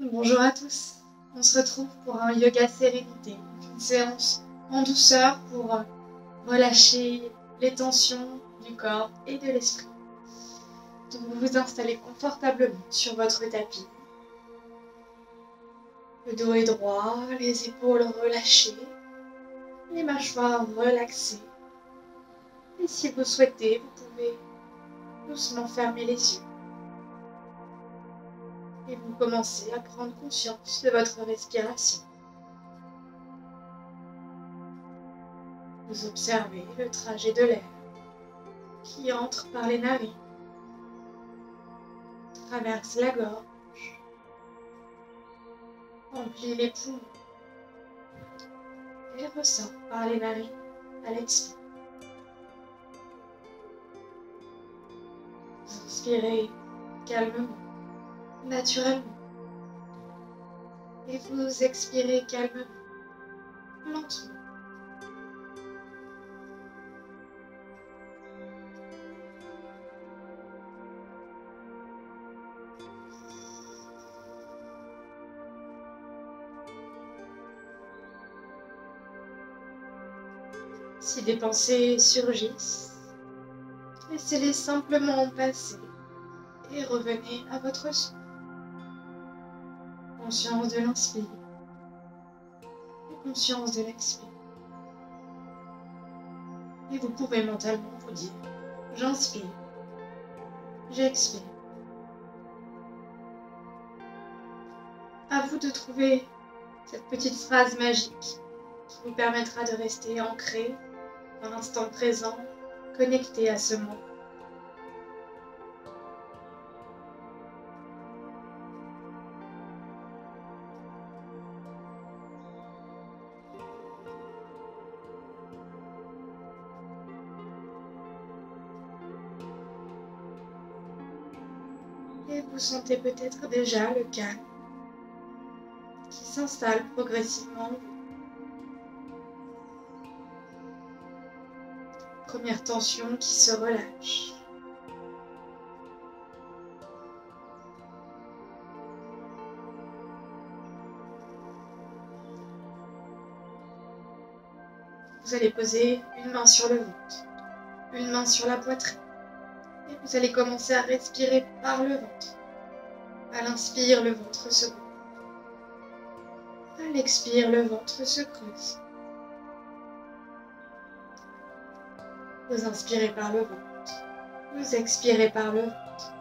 Bonjour à tous, on se retrouve pour un yoga sérénité, une séance en douceur pour relâcher les tensions du corps et de l'esprit. Donc vous vous installez confortablement sur votre tapis. Le dos est droit, les épaules relâchées, les mâchoires relaxées. Et si vous souhaitez, vous pouvez doucement fermer les yeux. Et vous commencez à prendre conscience de votre respiration. Vous observez le trajet de l'air qui entre par les narines, traverse la gorge, remplit les poumons et ressort par les narines à l'expire. Vous inspirez calmement, naturellement, et vous expirez calmement, lentement. Si des pensées surgissent, laissez-les simplement passer et revenez à votre souffle. Conscience de l'inspire et conscience de l'expire. Et vous pouvez mentalement vous dire « J'inspire, j'expire ». À vous de trouver cette petite phrase magique qui vous permettra de rester ancré dans l'instant présent, connecté à ce moment. Et vous sentez peut-être déjà le calme qui s'installe progressivement en vous. Première tension qui se relâche. Vous allez poser une main sur le ventre, une main sur la poitrine. Et vous allez commencer à respirer par le ventre. À l'inspire, le ventre se gonfle. À l'expire, le ventre se creuse. Vous inspirez par le ventre. Vous expirez par le ventre.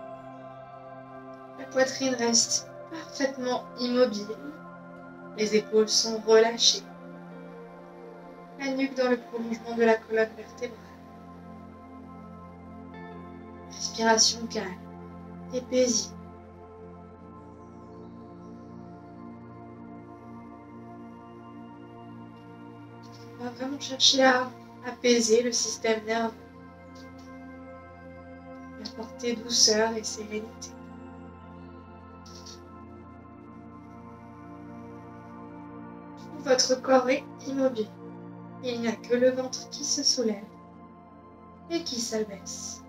La poitrine reste parfaitement immobile. Les épaules sont relâchées. La nuque dans le prolongement de la colonne vertébrale. Respiration calme et paisible. On va vraiment chercher à apaiser le système nerveux, apporter douceur et sérénité. Votre corps est immobile. Il n'y a que le ventre qui se soulève et qui s'abaisse.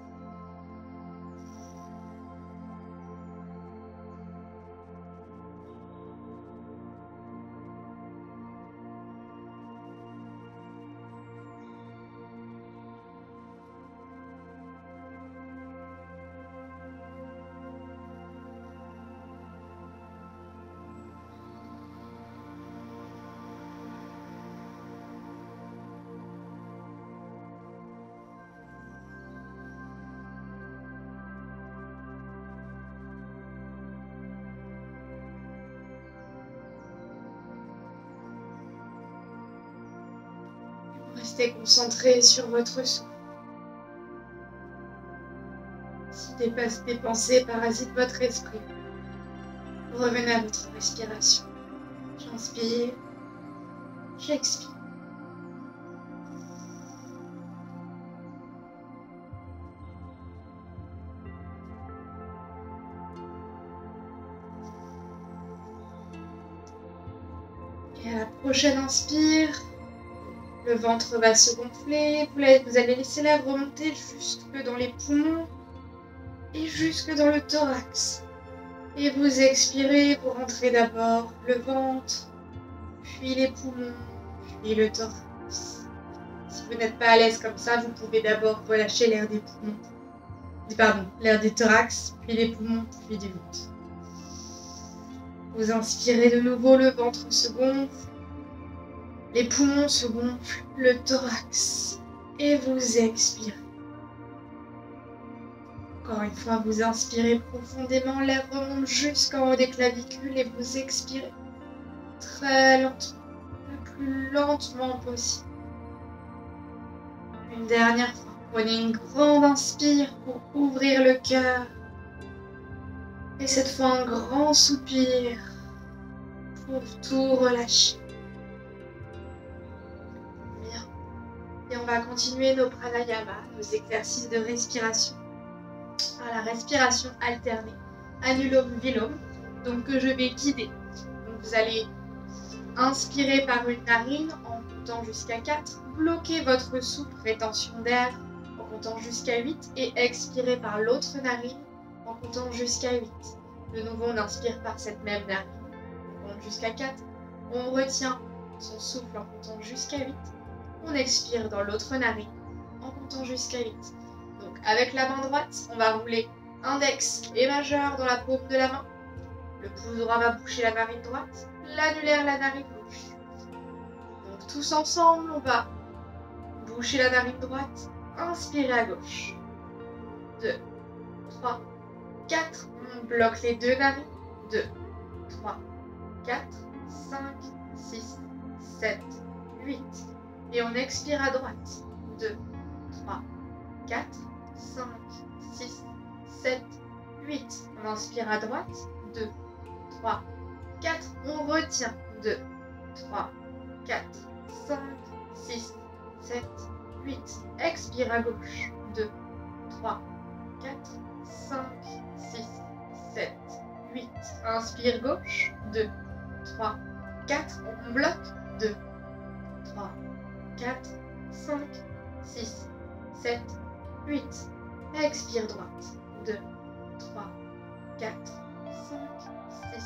Restez concentré sur votre souffle. Si des pensées parasitent votre esprit, revenez à votre respiration. J'inspire, j'expire. Et à la prochaine inspire, le ventre va se gonfler, vous allez laisser l'air remonter jusque dans les poumons et jusque dans le thorax. Et vous expirez pour rentrer d'abord le ventre, puis les poumons, puis le thorax. Si vous n'êtes pas à l'aise comme ça, vous pouvez d'abord relâcher l'air des poumons. Pardon, l'air des thorax, puis les poumons, puis du ventre. Vous inspirez de nouveau, le ventre se gonfle, les poumons se gonflent, le thorax, et vous expirez. Encore une fois, vous inspirez profondément, l'air remonte jusqu'en haut des clavicules et vous expirez très lentement, le plus lentement possible. Une dernière fois, prenez une grande inspire pour ouvrir le cœur. Et cette fois, un grand soupir pour tout relâcher. Bien. Et on va continuer nos pranayama, nos exercices de respiration, par la respiration alternée, anulom-vilom, donc que je vais guider. Donc vous allez inspirer par une narine en comptant jusqu'à 4, bloquer votre souffle, rétention d'air en comptant jusqu'à 8 et expirer par l'autre narine en comptant jusqu'à 8. De nouveau, on inspire par cette même narine, on compte jusqu'à 4, on retient son souffle en comptant jusqu'à 8, on expire dans l'autre narine en comptant jusqu'à 8. Donc avec la main droite, on va rouler index et majeur dans la paume de la main. Le pouce droit va boucher la narine droite, l'annulaire la narine gauche. Donc tous ensemble, on va boucher la narine droite, inspirer à gauche. 2, 3, 4, on bloque les deux narines. 2, 3, 4, 5, 6, 7, 8. Et on expire à droite. 2, 3, 4, 5, 6, 7, 8. On inspire à droite. 2, 3, 4. On retient. 2, 3, 4, 5, 6, 7, 8. Expire à gauche. 2, 3, 4, 5, 6, 7, 8. Inspire gauche. 2, 3, 4. On bloque. 2, 3, 4, 5, 6, 7, 8. Expire droite. 2, 3, 4, 5, 6,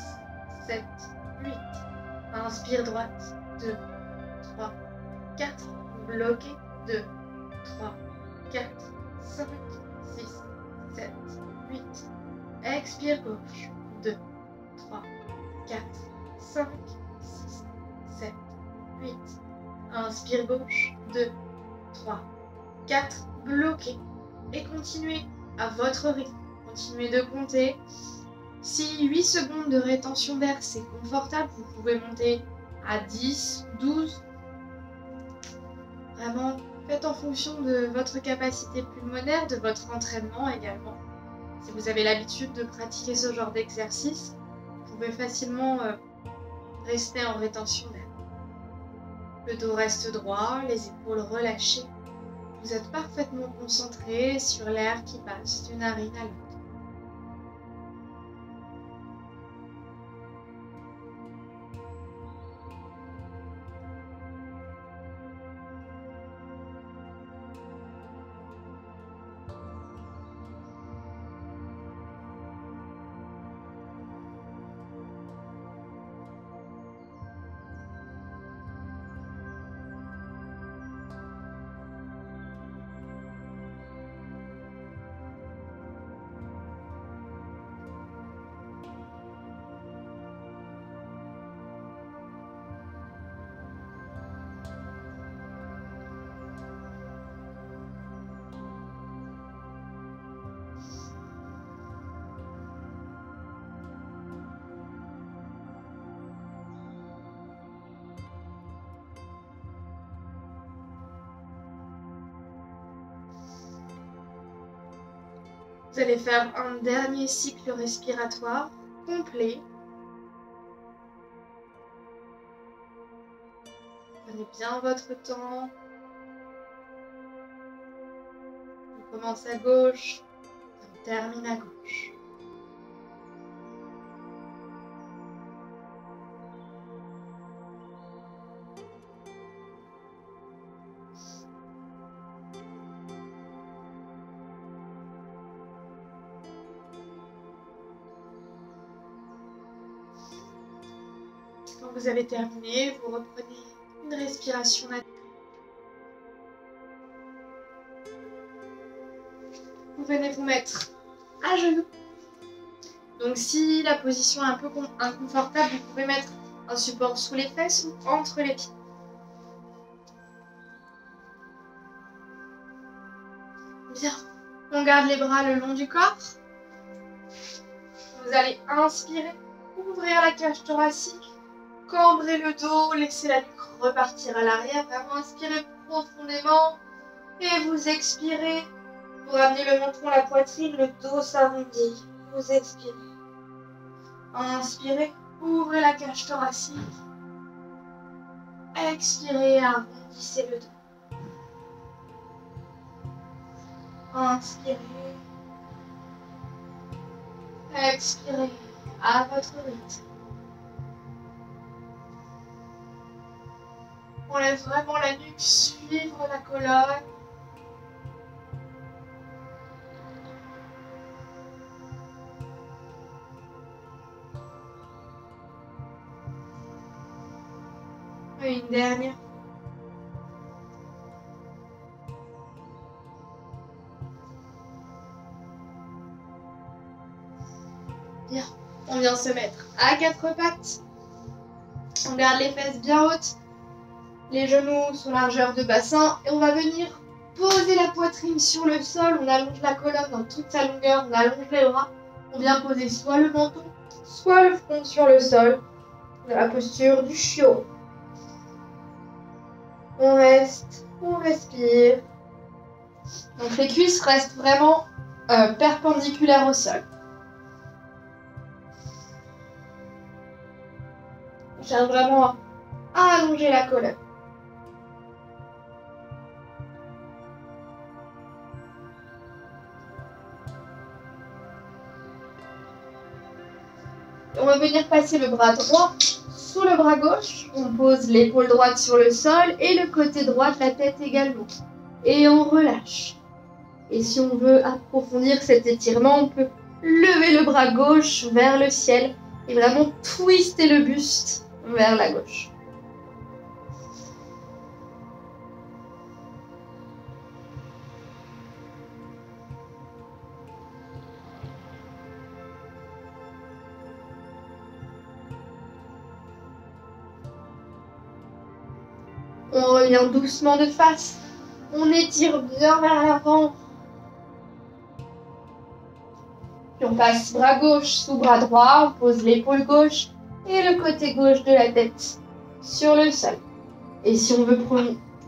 7, 8. Inspire droite. 2, 3, 4. Bloqué. 2, 3, 4, 5, 6, 7, 8. Expire gauche. 2, 3, 4, 5, 6, 7, 8. Inspire gauche. 2, 3, 4. Bloqué. Et continuez à votre rythme. Continuez de compter. Si 8 secondes de rétention d'air c'est confortable, vous pouvez monter à 10, 12. Vraiment, faites en fonction de votre capacité pulmonaire, de votre entraînement également. Si vous avez l'habitude de pratiquer ce genre d'exercice, vous pouvez facilement rester en rétention d'air. Le dos reste droit, les épaules relâchées. Vous êtes parfaitement concentré sur l'air qui passe d'une narine à l'autre. Vous allez faire un dernier cycle respiratoire complet. Prenez bien votre temps. On commence à gauche, on termine à gauche. Quand vous avez terminé, vous reprenez une respiration naturelle. Vous venez vous mettre à genoux. Donc si la position est un peu inconfortable, vous pouvez mettre un support sous les fesses ou entre les pieds. Bien. On garde les bras le long du corps. Vous allez inspirer, ouvrir la cage thoracique, cambrer le dos, laisser la nuque repartir à l'arrière. Vraiment inspirez profondément et vous expirez. Vous ramenez le menton à la poitrine, le dos s'arrondit. Vous expirez. Inspirez, ouvrez la cage thoracique. Expirez, arrondissez le dos. Inspirez. Expirez à votre rythme. On laisse vraiment la nuque suivre la colonne. Et une dernière. Bien. On vient se mettre à quatre pattes. On garde les fesses bien hautes. Les genoux sur largeur de bassin. Et on va venir poser la poitrine sur le sol. On allonge la colonne dans toute sa longueur. On allonge les bras. On vient poser soit le menton, soit le front sur le sol. Dans la posture du chiot. On reste, on respire. Donc les cuisses restent vraiment perpendiculaires au sol. On cherche vraiment à allonger la colonne. On va venir passer le bras droit sous le bras gauche. On pose l'épaule droite sur le sol et le côté droit de la tête également. Et on relâche. Et si on veut approfondir cet étirement, on peut lever le bras gauche vers le ciel et vraiment twister le buste vers la gauche. On revient doucement de face. On étire bien vers l'avant. Puis on passe bras gauche sous bras droit. On pose l'épaule gauche et le côté gauche de la tête sur le sol. Et si on veut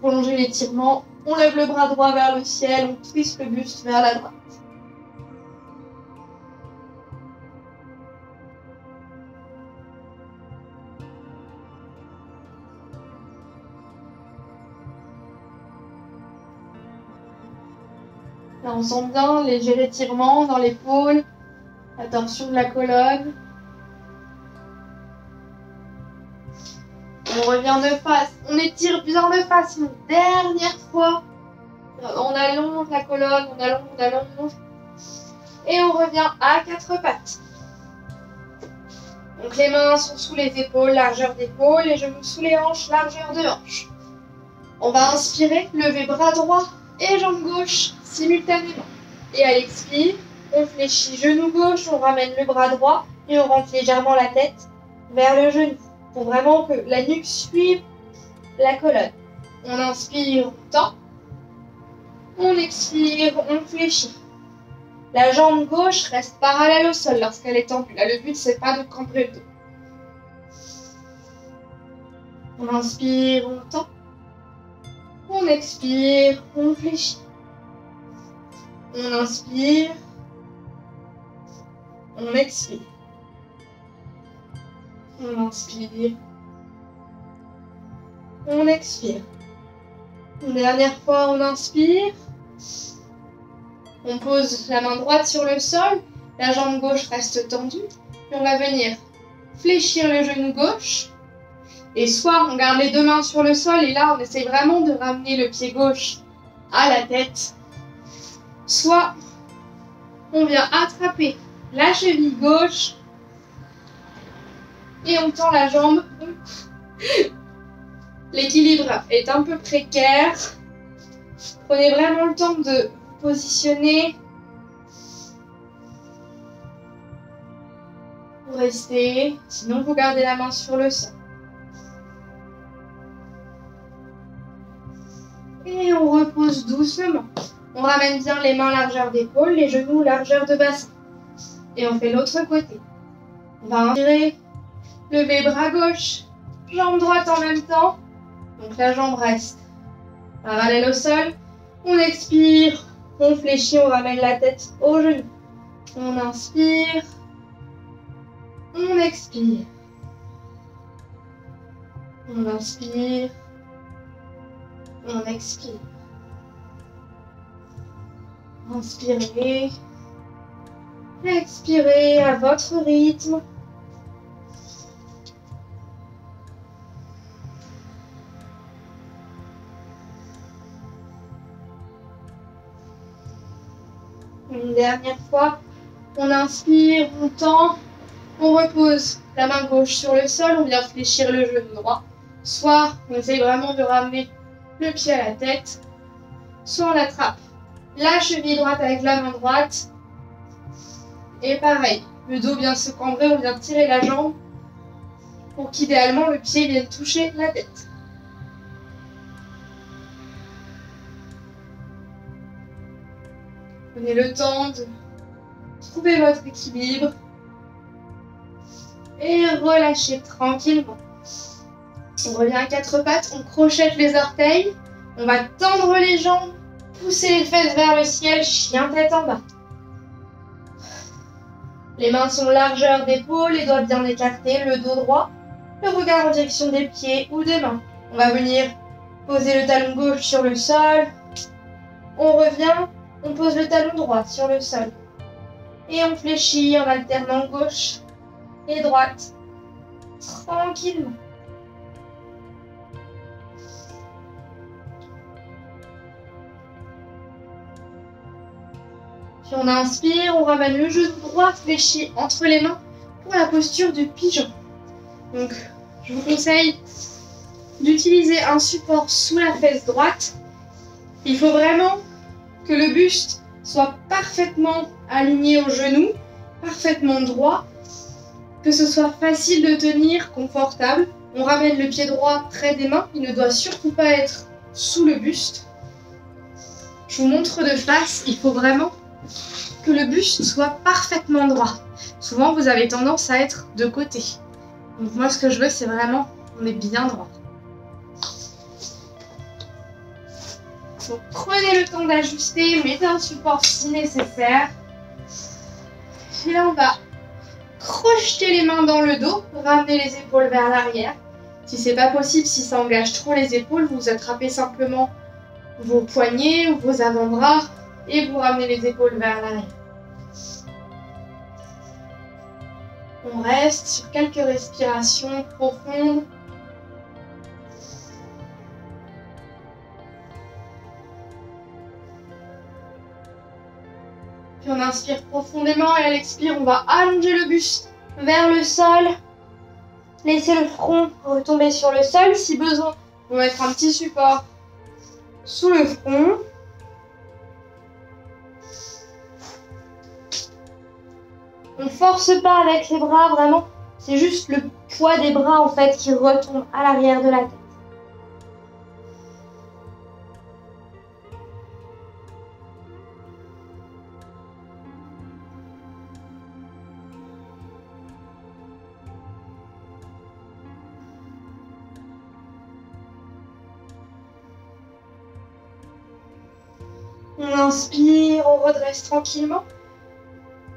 prolonger l'étirement, on lève le bras droit vers le ciel. On twiste le buste vers la droite. Là, on sent bien léger étirement dans l'épaule, la torsion de la colonne. On revient de face. On étire bien de face une dernière fois. On allonge la colonne, on allonge. Et on revient à quatre pattes. Donc les mains sont sous les épaules, largeur d'épaule, les genoux sous les hanches, largeur de hanche. On va inspirer, lever bras droit et jambe gauche simultanément. Et à l'expire, on fléchit genou gauche, on ramène le bras droit et on rentre légèrement la tête vers le genou. Pour vraiment que la nuque suive la colonne. On inspire, on tend. On expire, on fléchit. La jambe gauche reste parallèle au sol lorsqu'elle est tendue. Là, le but, c'est pas de cambrer le dos. On inspire, on tend. On expire, on fléchit. On inspire. On expire. On inspire. On expire. Une dernière fois, on inspire. On pose la main droite sur le sol. La jambe gauche reste tendue. Puis on va venir fléchir le genou gauche. Et soit on garde les deux mains sur le sol. Et là, on essaie vraiment de ramener le pied gauche à la tête. Soit on vient attraper la cheville gauche Et on tend la jambe. L'équilibre est un peu précaire. Prenez vraiment le temps de vous positionner. Vous restez, sinon vous gardez la main sur le sol. Et on repose doucement. On ramène bien les mains largeur d'épaule, les genoux largeur de bassin. Et on fait l'autre côté. On va inspirer, lever bras gauche, jambe droite en même temps. Donc la jambe reste parallèle au sol. On expire, on fléchit, on ramène la tête au genou. On inspire, on expire. On inspire, on expire. Inspirez, expirez à votre rythme. Une dernière fois, on inspire, on tend, on repose la main gauche sur le sol, on vient fléchir le genou droit. Soit on essaye vraiment de ramener le pied à la tête, soit on attrape la cheville droite avec la main droite. Et pareil, le dos vient se cambrer, on vient tirer la jambe pour qu'idéalement le pied vienne toucher la tête. Prenez le temps de trouver votre équilibre et relâchez tranquillement. On revient à quatre pattes, on crochette les orteils, on va tendre les jambes, pousser les fesses vers le ciel, chien tête en bas. Les mains sont largeur d'épaule, les doigts bien écartés, le dos droit, le regard en direction des pieds ou des mains. On va venir poser le talon gauche sur le sol, on revient, on pose le talon droit sur le sol. Et on fléchit en alternant gauche et droite, tranquillement. Puis on inspire, on ramène le genou droit fléchi entre les mains pour la posture du pigeon. Donc, je vous conseille d'utiliser un support sous la fesse droite. Il faut vraiment que le buste soit parfaitement aligné au genou, parfaitement droit, que ce soit facile de tenir, confortable. On ramène le pied droit près des mains, il ne doit surtout pas être sous le buste. Je vous montre de face, il faut vraiment que le buste soit parfaitement droit. Souvent, vous avez tendance à être de côté. Donc moi, ce que je veux, c'est vraiment qu'on est bien droit. Donc, prenez le temps d'ajuster, mettez un support si nécessaire. Et là, on va crocheter les mains dans le dos, ramener les épaules vers l'arrière. Si c'est pas possible, si ça engage trop les épaules, vous attrapez simplement vos poignets ou vos avant-bras et vous ramenez les épaules vers l'arrière. On reste sur quelques respirations profondes. Puis on inspire profondément et à l'expire, on va allonger le buste vers le sol. Laissez le front retomber sur le sol. Si besoin, on va mettre un petit support sous le front. On ne force pas avec les bras, vraiment. C'est juste le poids des bras en fait qui retombe à l'arrière de la tête. On inspire, on redresse tranquillement.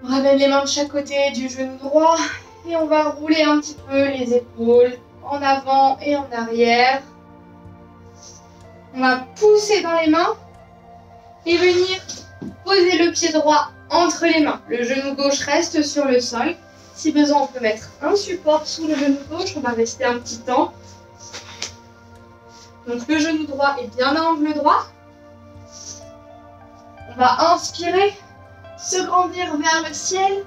On ramène les mains de chaque côté du genou droit et on va rouler un petit peu les épaules en avant et en arrière. On va pousser dans les mains et venir poser le pied droit entre les mains. Le genou gauche reste sur le sol. Si besoin, on peut mettre un support sous le genou gauche. On va rester un petit temps. Donc le genou droit est bien à angle droit. On va inspirer, se grandir vers le ciel.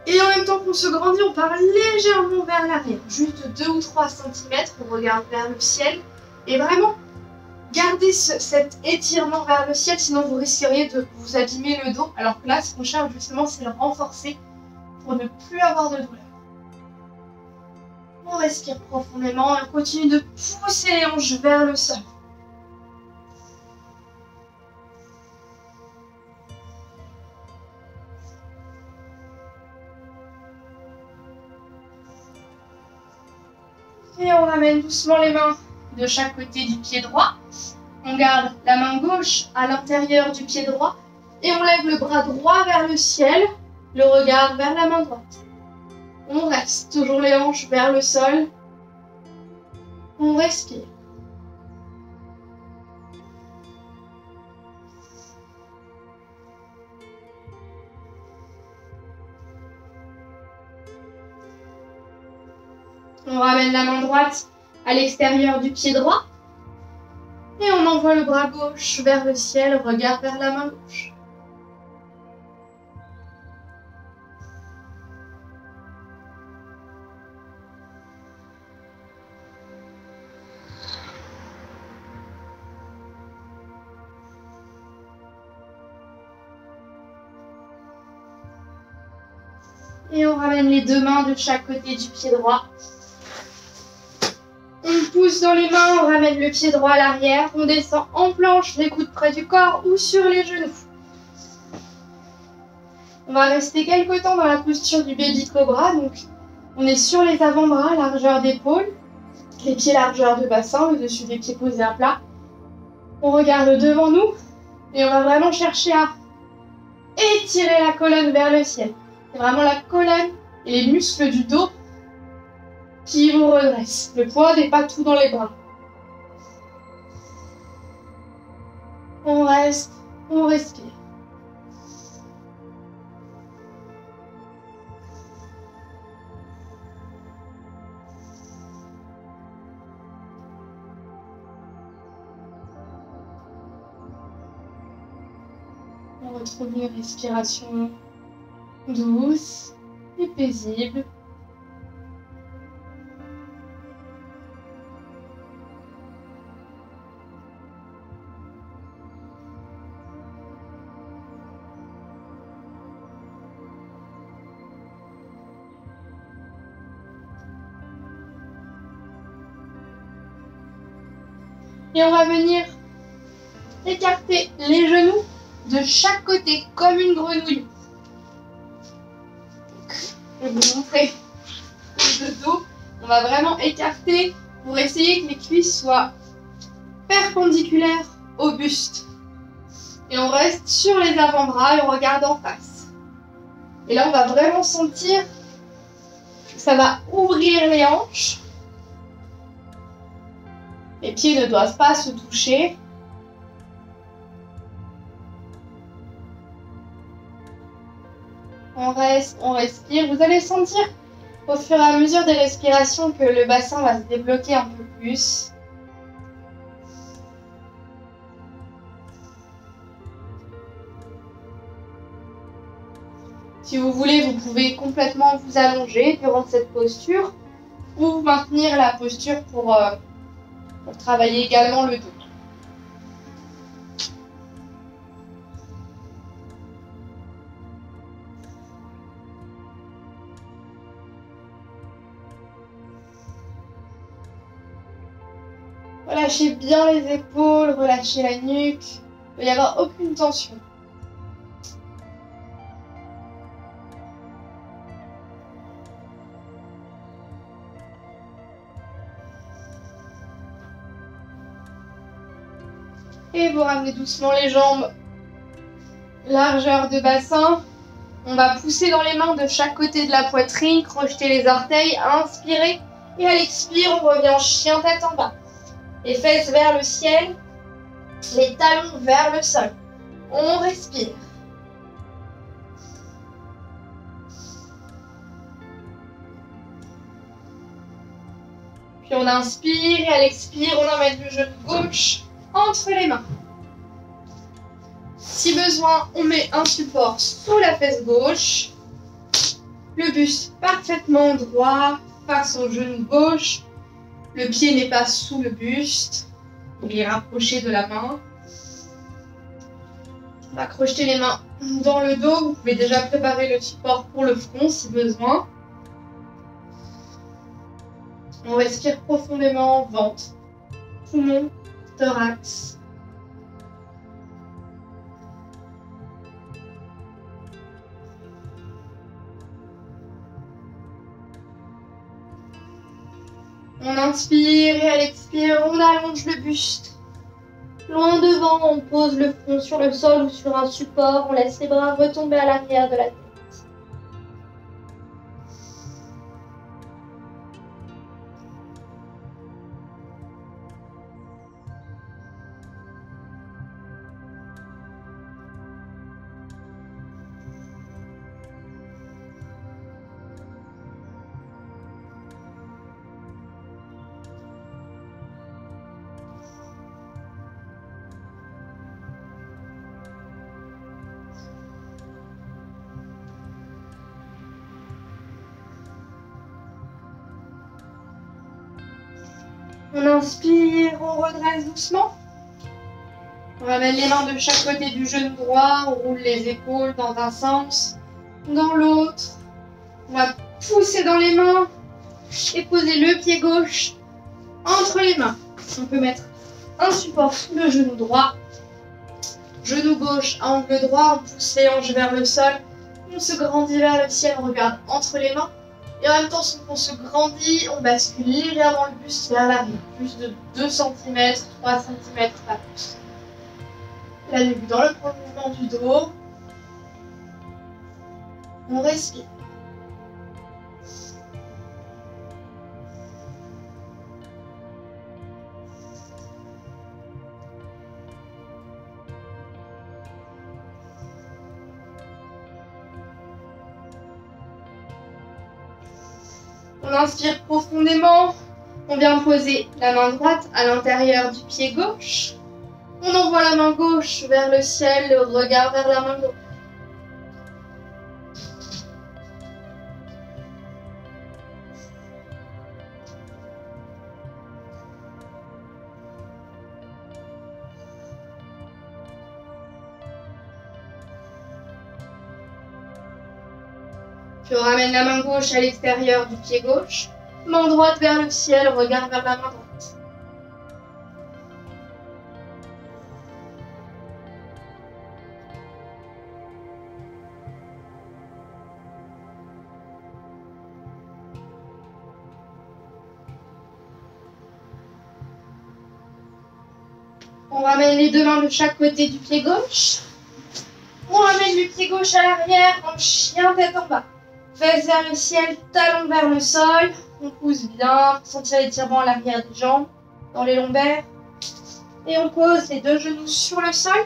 Et en même temps qu'on se grandit, on part légèrement vers l'arrière. Juste 2 ou 3 cm, on regarde vers le ciel. Et vraiment, gardez cet étirement vers le ciel, sinon vous risqueriez de vous abîmer le dos. Alors que là, ce qu'on cherche justement, c'est le renforcer pour ne plus avoir de douleur. On respire profondément et on continue de pousser les hanches vers le sol. Et on ramène doucement les mains de chaque côté du pied droit. On garde la main gauche à l'intérieur du pied droit et on lève le bras droit vers le ciel, le regard vers la main droite. On reste, toujours les hanches vers le sol. On respire. On ramène la main droite à l'extérieur du pied droit. Et on envoie le bras gauche vers le ciel, regard vers la main gauche. Et on ramène les deux mains de chaque côté du pied droit. On pousse dans les mains, on ramène le pied droit à l'arrière, on descend en planche, les coudes près du corps ou sur les genoux. On va rester quelque temps dans la posture du baby cobra, donc on est sur les avant-bras, largeur d'épaule, les pieds largeur de bassin, le dessus des pieds posés à plat. On regarde devant nous et on va vraiment chercher à étirer la colonne vers le ciel. C'est vraiment la colonne et les muscles du dos qui vous redressent. Le poids n'est pas tout dans les bras. On reste, on respire. On retrouve une respiration douce et paisible. Et on va venir écarter les genoux de chaque côté, comme une grenouille. Je vais vous montrer le dos. On va vraiment écarter pour essayer que les cuisses soient perpendiculaires au buste. Et on reste sur les avant-bras et on regarde en face. Et là, on va vraiment sentir que ça va ouvrir les hanches. Les pieds ne doivent pas se toucher. On reste, on respire. Vous allez sentir au fur et à mesure des respirations que le bassin va se débloquer un peu plus. Si vous voulez, vous pouvez complètement vous allonger durant cette posture ou maintenir la posture pour travailler également le dos. Relâchez bien les épaules, relâchez la nuque. Il ne doit y avoir aucune tension. Et vous ramenez doucement les jambes, largeur de bassin. On va pousser dans les mains de chaque côté de la poitrine, crocheter les orteils, inspirer. Et à l'expire, on revient en chien tête en bas. Les fesses vers le ciel, les talons vers le sol. On respire. Puis on inspire et à l'expire, on emmène le genou gauche entre les mains. Si besoin, on met un support sous la fesse gauche. Le buste parfaitement droit face au genou gauche. Le pied n'est pas sous le buste. Il est rapproché de la main. On va crocheter les mains dans le dos. Vous pouvez déjà préparer le support pour le front si besoin. On respire profondément, ventre, poumon, thorax. On inspire et à l'expire, on allonge le buste. Loin devant, on pose le front sur le sol ou sur un support. On laisse les bras retomber à l'arrière de la tête. On inspire, on redresse doucement. On ramène les mains de chaque côté du genou droit, on roule les épaules dans un sens, dans l'autre. On va pousser dans les mains et poser le pied gauche entre les mains. On peut mettre un support sous le genou droit. Genou gauche, angle droit, on pousse les hanches vers le sol. On se grandit vers le ciel, on regarde entre les mains. Et en même temps, on se grandit, on bascule légèrement le buste vers l'arrière. Plus de 2 cm, 3 cm, pas plus. La nuque dans le prolongement du dos. On respire. On inspire profondément. On vient poser la main droite à l'intérieur du pied gauche. On envoie la main gauche vers le ciel, le regard vers la main gauche. Puis on ramène la main gauche à l'extérieur du pied gauche. Main droite vers le ciel, regard vers la main droite. On ramène les deux mains de chaque côté du pied gauche. On ramène le pied gauche à l'arrière en chien tête en bas. Fesse vers le ciel, talon vers le sol. On pousse bien, sentir l'étirement à l'arrière des jambes, dans les lombaires. Et on pose les deux genoux sur le sol.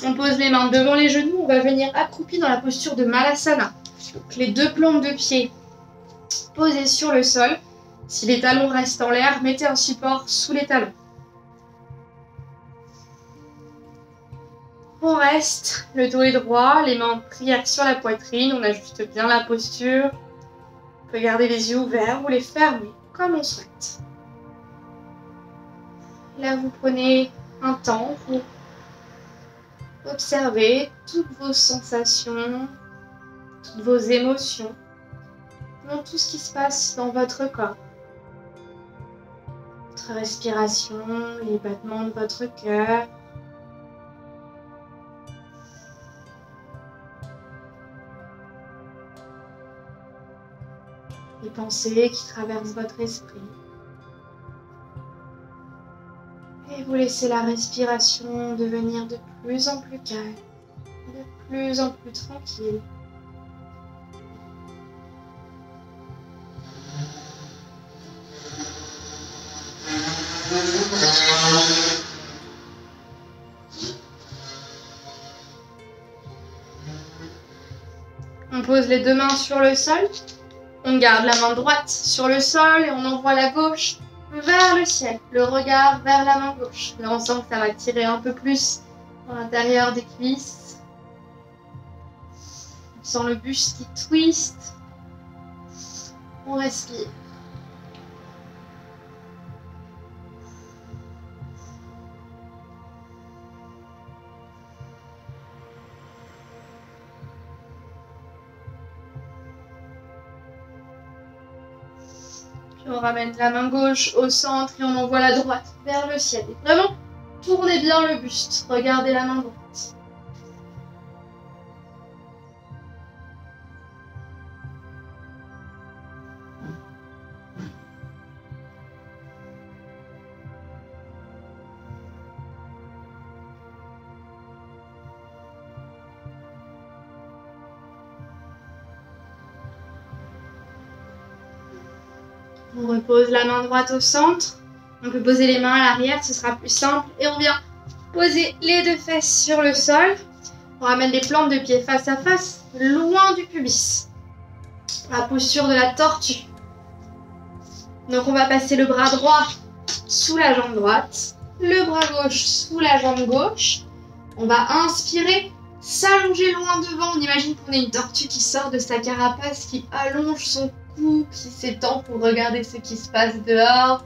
On pose les mains devant les genoux. On va venir accroupi dans la posture de Malasana. Donc les deux plantes de pied posées sur le sol. Si les talons restent en l'air, mettez un support sous les talons. On reste, le dos est droit, les mains en prière sur la poitrine, on ajuste bien la posture. On peut garder les yeux ouverts ou les fermer, comme on souhaite. Là, vous prenez un temps pour observer toutes vos sensations, toutes vos émotions, tout ce qui se passe dans votre corps. Votre respiration, les battements de votre cœur. Les pensées qui traversent votre esprit. Et vous laissez la respiration devenir de plus en plus calme, de plus en plus tranquille. On pose les deux mains sur le sol. On garde la main droite sur le sol et on envoie la gauche vers le ciel. Le regard vers la main gauche. Là, on sent que ça va tirer un peu plus à l'intérieur des cuisses. Sans le buste qui twist. On respire. Puis on ramène la main gauche au centre et on envoie la droite vers le ciel. Et vraiment, tournez bien le buste. Regardez la main droite. On repose la main droite au centre. On peut poser les mains à l'arrière, ce sera plus simple. Et on vient poser les deux fesses sur le sol. On ramène les plantes de pied face à face, loin du pubis. La posture de la tortue. Donc on va passer le bras droit sous la jambe droite, le bras gauche sous la jambe gauche. On va inspirer, s'allonger loin devant. On imagine qu'on est une tortue qui sort de sa carapace, qui allonge son cou, qui s'étend pour regarder ce qui se passe dehors.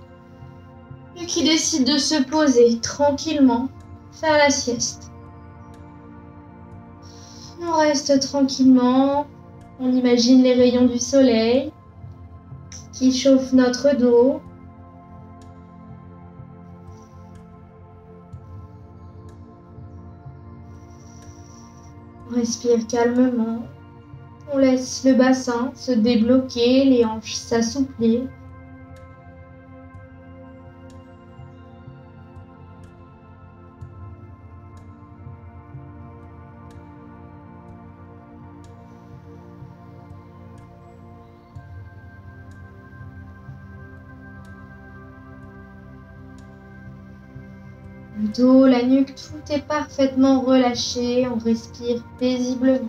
Et qui décide de se poser tranquillement, faire la sieste. On reste tranquillement. On imagine les rayons du soleil qui chauffent notre dos. On respire calmement. On laisse le bassin se débloquer, les hanches s'assouplir. Le dos, la nuque, tout est parfaitement relâché. On respire paisiblement.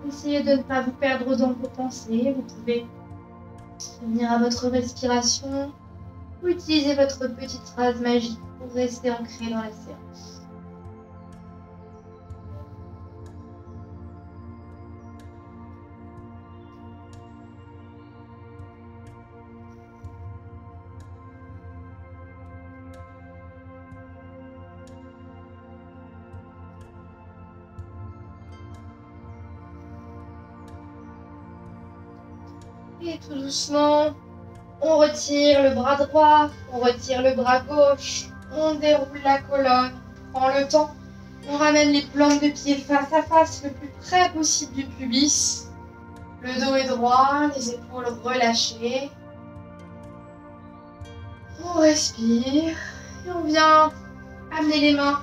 Essayez de ne pas vous perdre dans vos pensées. Vous pouvez revenir à votre respiration ou utiliser votre petite phrase magique pour rester ancré dans la séance. Et tout doucement, on retire le bras droit, on retire le bras gauche, on déroule la colonne, on prend le temps, on ramène les plantes de pied face à face le plus près possible du pubis. Le dos est droit, les épaules relâchées. On respire et on vient amener les mains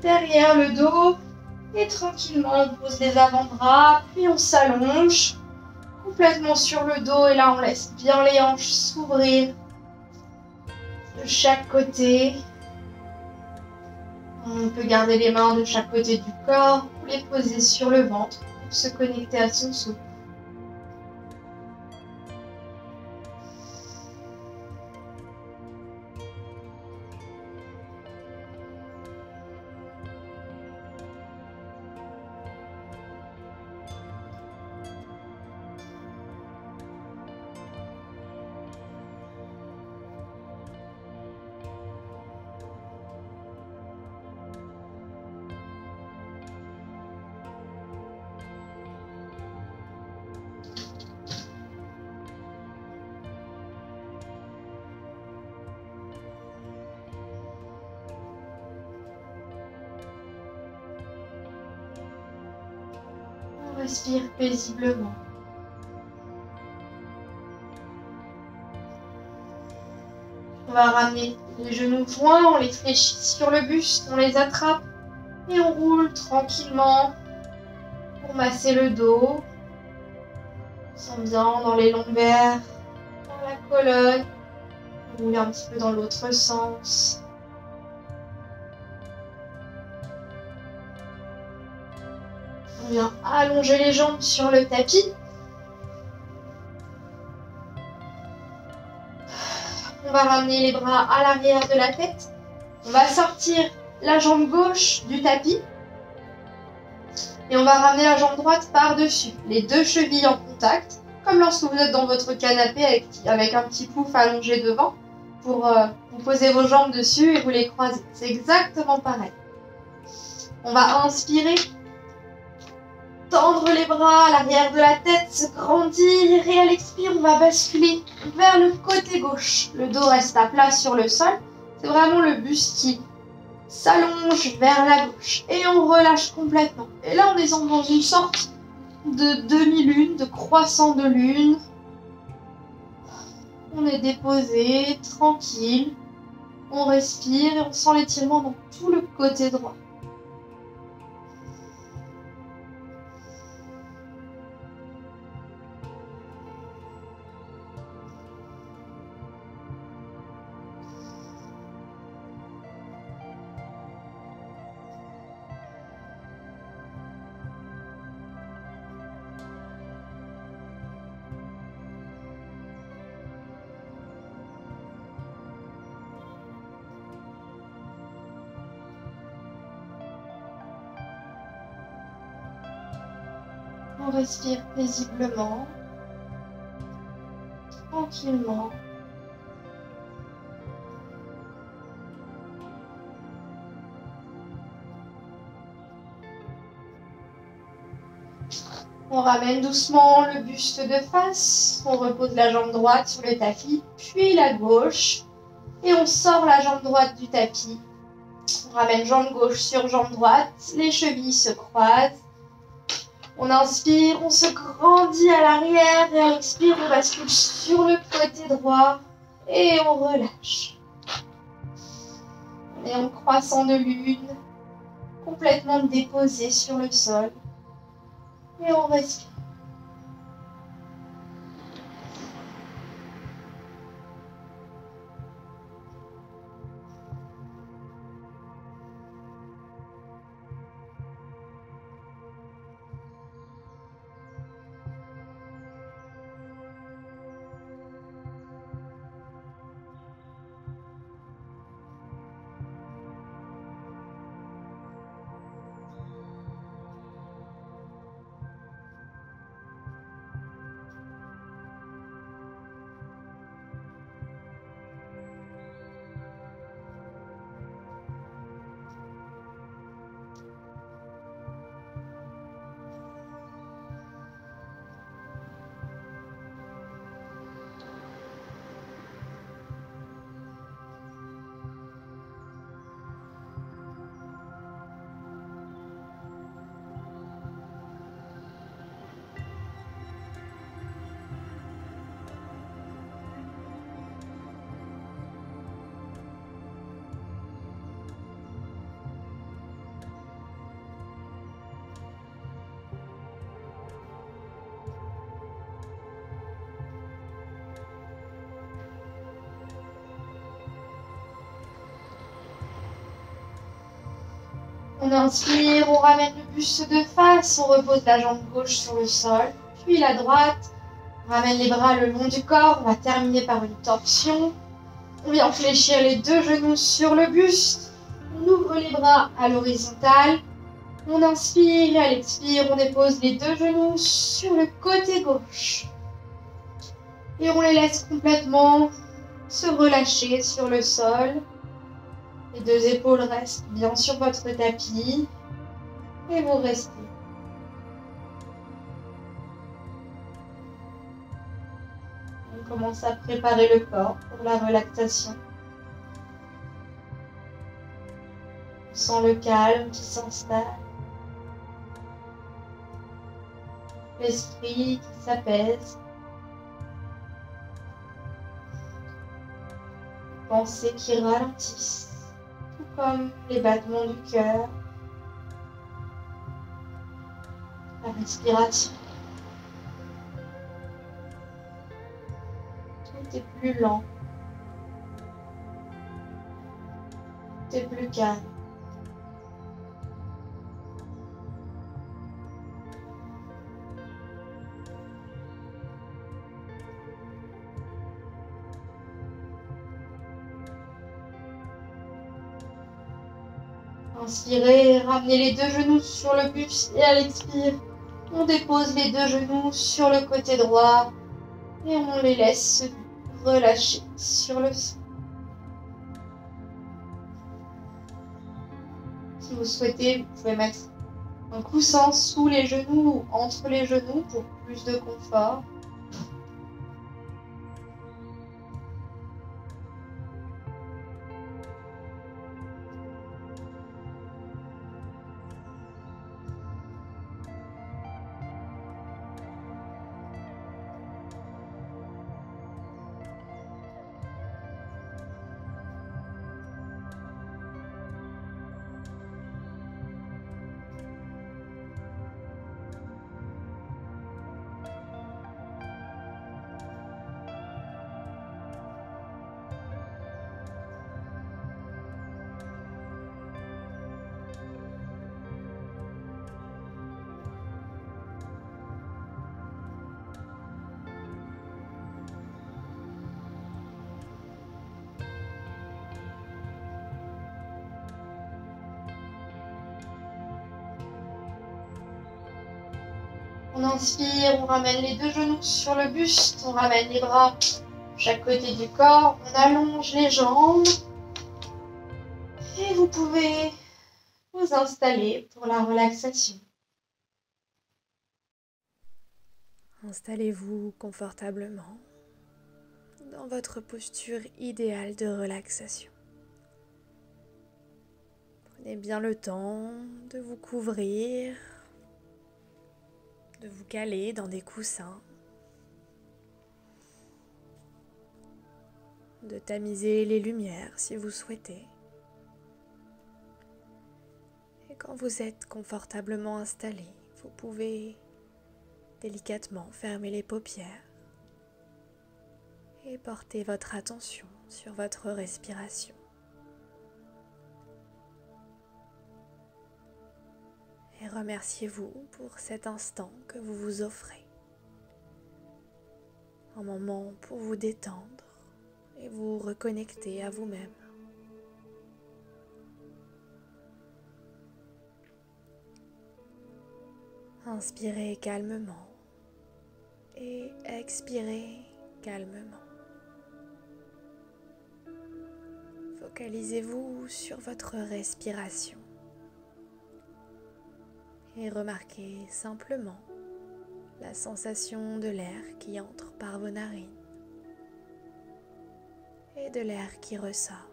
derrière le dos et tranquillement on pose les avant-bras, puis on s'allonge complètement sur le dos et là on laisse bien les hanches s'ouvrir de chaque côté. On peut garder les mains de chaque côté du corps ou les poser sur le ventre pour se connecter à son souffle. Respire paisiblement. On va ramener les genoux joints, on les fléchit sur le buste, on les attrape et on roule tranquillement pour masser le dos. On sent bien dans les lombaires, dans la colonne. On roule un petit peu dans l'autre sens. On vient allonger les jambes sur le tapis. On va ramener les bras à l'arrière de la tête. On va sortir la jambe gauche du tapis. Et on va ramener la jambe droite par-dessus. Les deux chevilles en contact. Comme lorsque vous êtes dans votre canapé avec un petit pouf allongé devant. Pour vous poser vos jambes dessus et vous les croiser. C'est exactement pareil. On va inspirer. Tendre les bras à l'arrière de la tête, se grandir et à l'expire, on va basculer vers le côté gauche. Le dos reste à plat sur le sol. C'est vraiment le buste qui s'allonge vers la gauche. Et on relâche complètement. Et là, on est dans une sorte de demi-lune, de croissant de lune. On est déposé, tranquille. On respire et on sent l'étirement dans tout le côté droit. On respire paisiblement, tranquillement. On ramène doucement le buste de face, on repose la jambe droite sur le tapis, puis la gauche, et on sort la jambe droite du tapis. On ramène jambe gauche sur jambe droite, les chevilles se croisent. On inspire, on se grandit à l'arrière et à l'expire, on bascule sur le côté droit et on relâche. On est en croissant de lune, complètement déposé sur le sol et on respire. On inspire, on ramène le buste de face, on repose la jambe gauche sur le sol, puis la droite. On ramène les bras le long du corps, on va terminer par une torsion. On vient fléchir les deux genoux sur le buste. On ouvre les bras à l'horizontale. On inspire et à l'expire, on dépose les deux genoux sur le côté gauche. Et on les laisse complètement se relâcher sur le sol. Les deux épaules restent bien sur votre tapis et vous restez. On commence à préparer le corps pour la relaxation. On sent le calme qui s'installe. l'esprit qui s'apaise, les pensées qui ralentissent, tout comme les battements du cœur, la respiration. Tout est plus lent, tout est plus calme. Inspirez, ramenez les deux genoux sur le buste et à l'expire, on dépose les deux genoux sur le côté droit et on les laisse se relâcher sur le sol. Si vous souhaitez, vous pouvez mettre un coussin sous les genoux ou entre les genoux pour plus de confort. On inspire, on ramène les deux genoux sur le buste, on ramène les bras de chaque côté du corps, on allonge les jambes et vous pouvez vous installer pour la relaxation. Installez-vous confortablement dans votre posture idéale de relaxation. Prenez bien le temps de vous couvrir, de vous caler dans des coussins, de tamiser les lumières si vous souhaitez. Et quand vous êtes confortablement installé, vous pouvez délicatement fermer les paupières et porter votre attention sur votre respiration. Et remerciez-vous pour cet instant que vous vous offrez. Un moment pour vous détendre et vous reconnecter à vous-même. Inspirez calmement et expirez calmement. Focalisez-vous sur votre respiration et remarquez simplement la sensation de l'air qui entre par vos narines et de l'air qui ressort.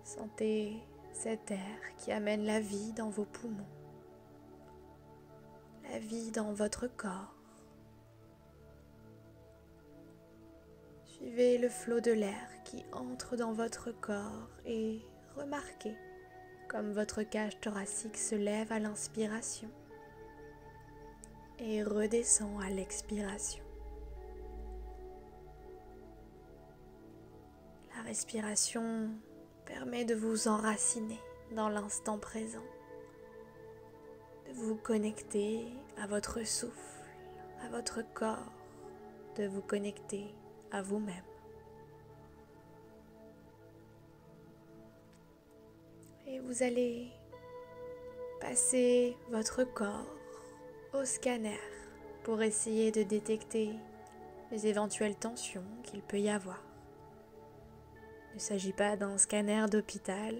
Sentez cet air qui amène la vie dans vos poumons, la vie dans votre corps. Suivez le flot de l'air qui entre dans votre corps et remarquez comme votre cage thoracique se lève à l'inspiration et redescend à l'expiration. La respiration permet de vous enraciner dans l'instant présent, de vous connecter à votre souffle, à votre corps, de vous connecter à vous-même. Et vous allez passer votre corps au scanner pour essayer de détecter les éventuelles tensions qu'il peut y avoir. Il ne s'agit pas d'un scanner d'hôpital,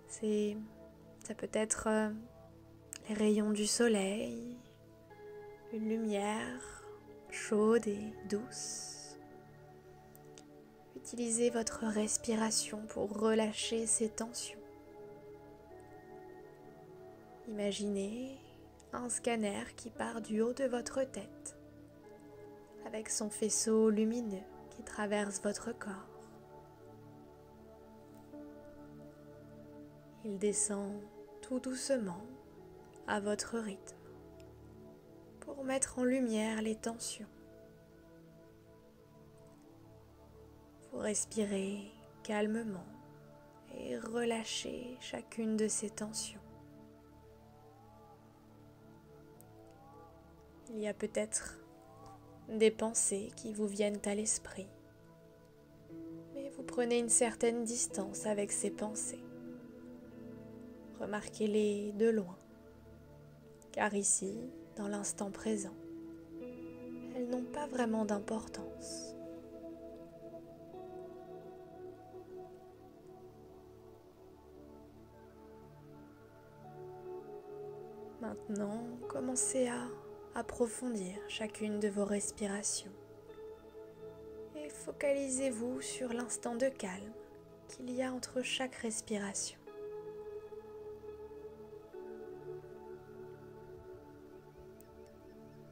ça peut être les rayons du soleil, une lumière chaude et douce. Utilisez votre respiration pour relâcher ces tensions. Imaginez un scanner qui part du haut de votre tête, avec son faisceau lumineux qui traverse votre corps. Il descend tout doucement à votre rythme pour mettre en lumière les tensions. Vous respirez calmement et relâchez chacune de ces tensions. Il y a peut-être des pensées qui vous viennent à l'esprit, mais vous prenez une certaine distance avec ces pensées. Remarquez-les de loin, car ici, dans l'instant présent, elles n'ont pas vraiment d'importance. Maintenant, commencez à approfondir chacune de vos respirations et focalisez-vous sur l'instant de calme qu'il y a entre chaque respiration.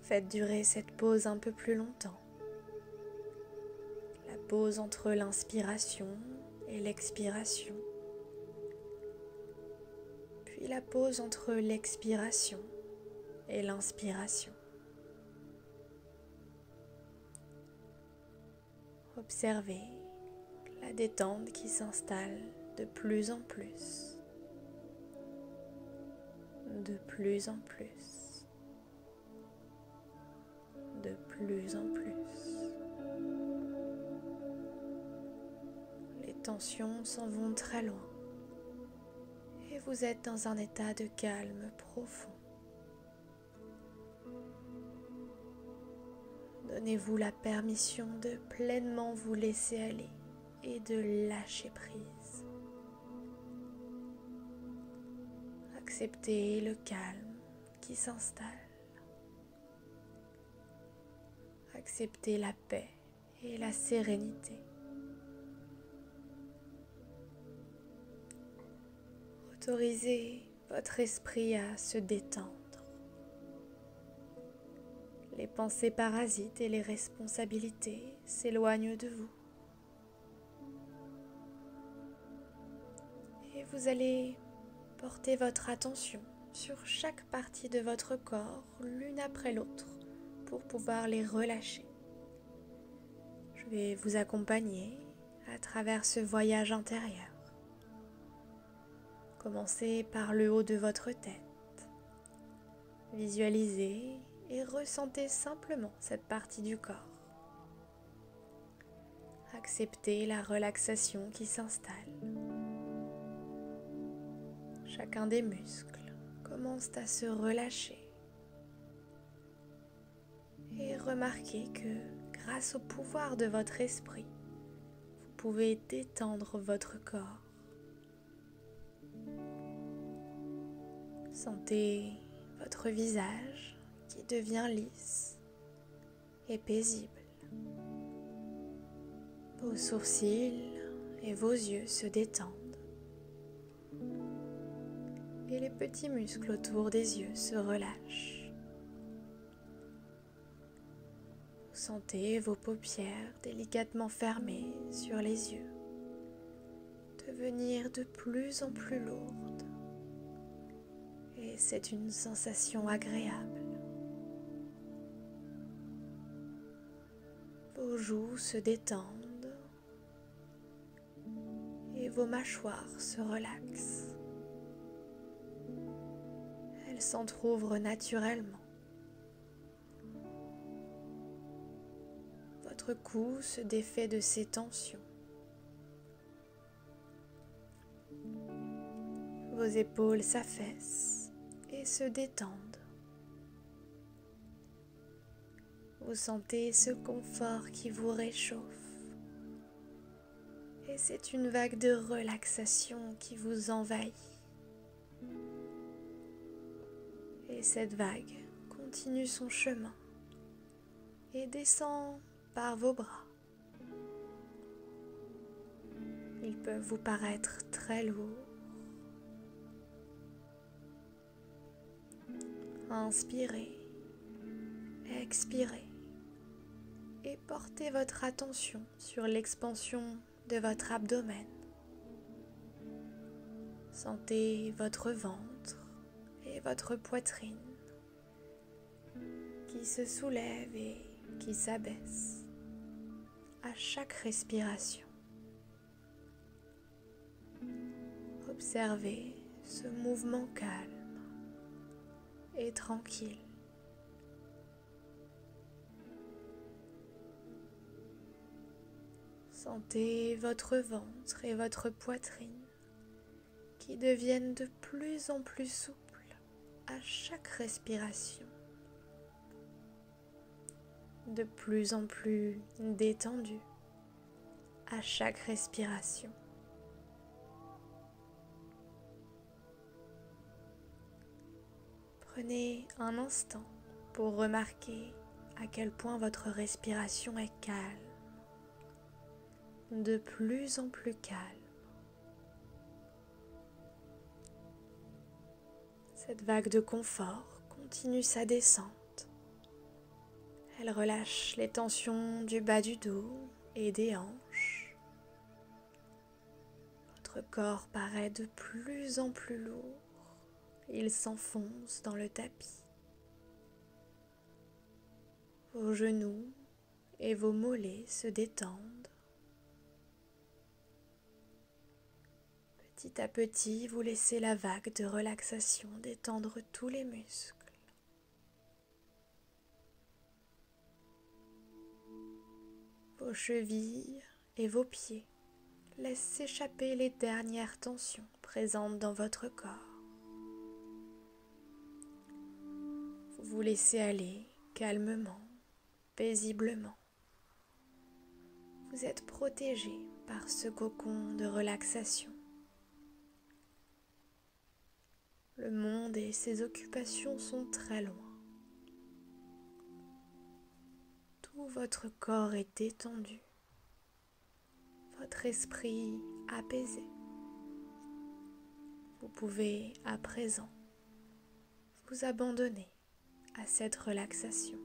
Faites durer cette pause un peu plus longtemps. La pause entre l'inspiration et l'expiration. Puis la pause entre l'expiration et l'inspiration. Observez la détente qui s'installe de plus en plus. De plus en plus. De plus en plus. Les tensions s'en vont très loin et vous êtes dans un état de calme profond. Donnez-vous la permission de pleinement vous laisser aller et de lâcher prise. Acceptez le calme qui s'installe. Acceptez la paix et la sérénité. Autorisez votre esprit à se détendre. Les pensées parasites et les responsabilités s'éloignent de vous. Et vous allez porter votre attention sur chaque partie de votre corps, l'une après l'autre, pour pouvoir les relâcher. Je vais vous accompagner à travers ce voyage intérieur. Commencez par le haut de votre tête. Visualisez et ressentez simplement cette partie du corps. Acceptez la relaxation qui s'installe. Chacun des muscles commence à se relâcher. Et remarquez que grâce au pouvoir de votre esprit, vous pouvez détendre votre corps. Sentez votre visage qui devient lisse et paisible. Vos sourcils et vos yeux se détendent. Et les petits muscles autour des yeux se relâchent. Vous sentez vos paupières délicatement fermées sur les yeux devenir de plus en plus lourdes. Et c'est une sensation agréable. Vos joues se détendent et vos mâchoires se relaxent. Elles s'entr'ouvrent naturellement. Votre cou se défait de ses tensions. Vos épaules s'affaissent et se détendent. Vous sentez ce confort qui vous réchauffe. Et c'est une vague de relaxation qui vous envahit. Et cette vague continue son chemin et descend par vos bras. Ils peuvent vous paraître très lourds. Inspirez, expirez et portez votre attention sur l'expansion de votre abdomen. Sentez votre ventre et votre poitrine qui se soulèvent et qui s'abaissent à chaque respiration. Observez ce mouvement calme et tranquille. Sentez votre ventre et votre poitrine qui deviennent de plus en plus souples à chaque respiration, de plus en plus détendus à chaque respiration. Prenez un instant pour remarquer à quel point votre respiration est calme, de plus en plus calme. Cette vague de confort continue sa descente. Elle relâche les tensions du bas du dos et des hanches. Votre corps paraît de plus en plus lourd. Il s'enfonce dans le tapis. Vos genoux et vos mollets se détendent. Petit à petit, vous laissez la vague de relaxation détendre tous les muscles. Vos chevilles et vos pieds laissent s'échapper les dernières tensions présentes dans votre corps. Vous vous laissez aller calmement, paisiblement. Vous êtes protégé par ce cocon de relaxation. Le monde et ses occupations sont très loin. Tout votre corps est détendu, votre esprit apaisé. Vous pouvez à présent vous abandonner à cette relaxation.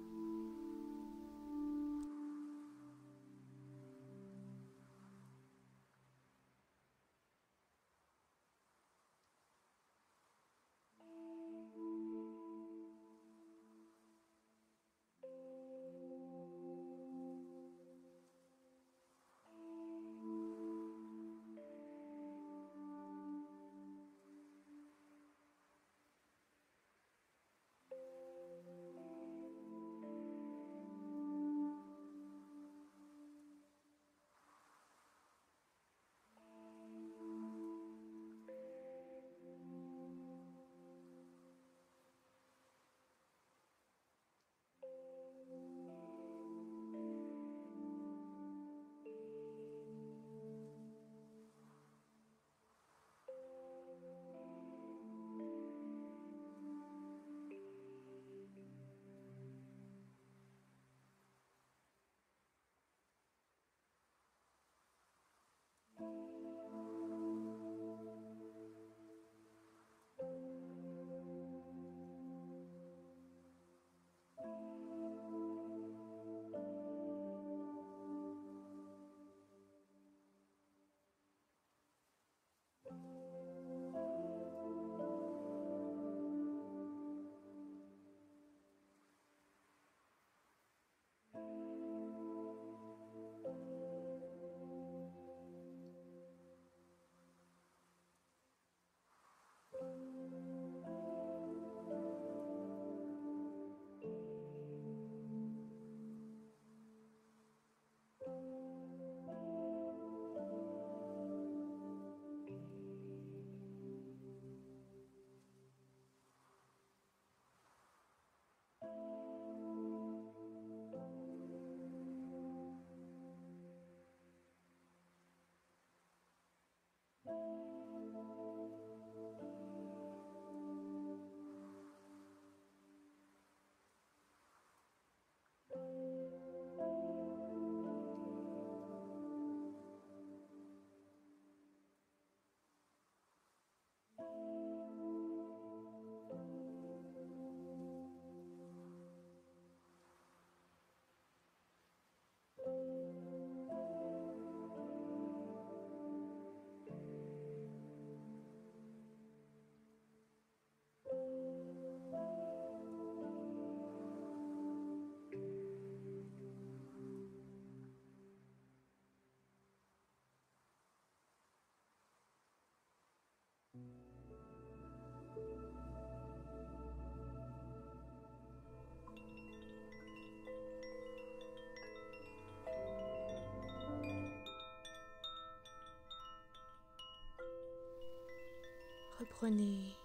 Prenez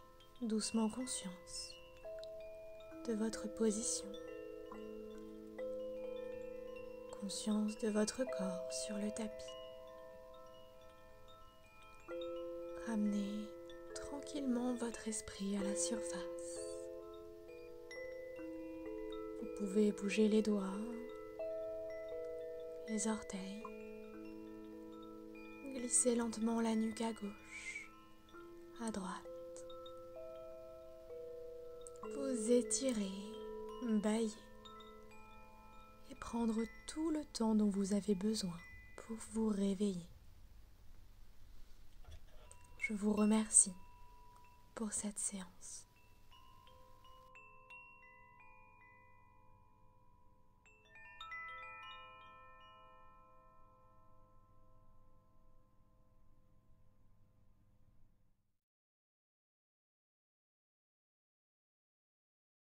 doucement conscience de votre position, conscience de votre corps sur le tapis. Ramenez tranquillement votre esprit à la surface. Vous pouvez bouger les doigts, les orteils, glisser lentement la nuque à gauche, à droite. Vous étirer, bailler et prendre tout le temps dont vous avez besoin pour vous réveiller. Je vous remercie pour cette séance.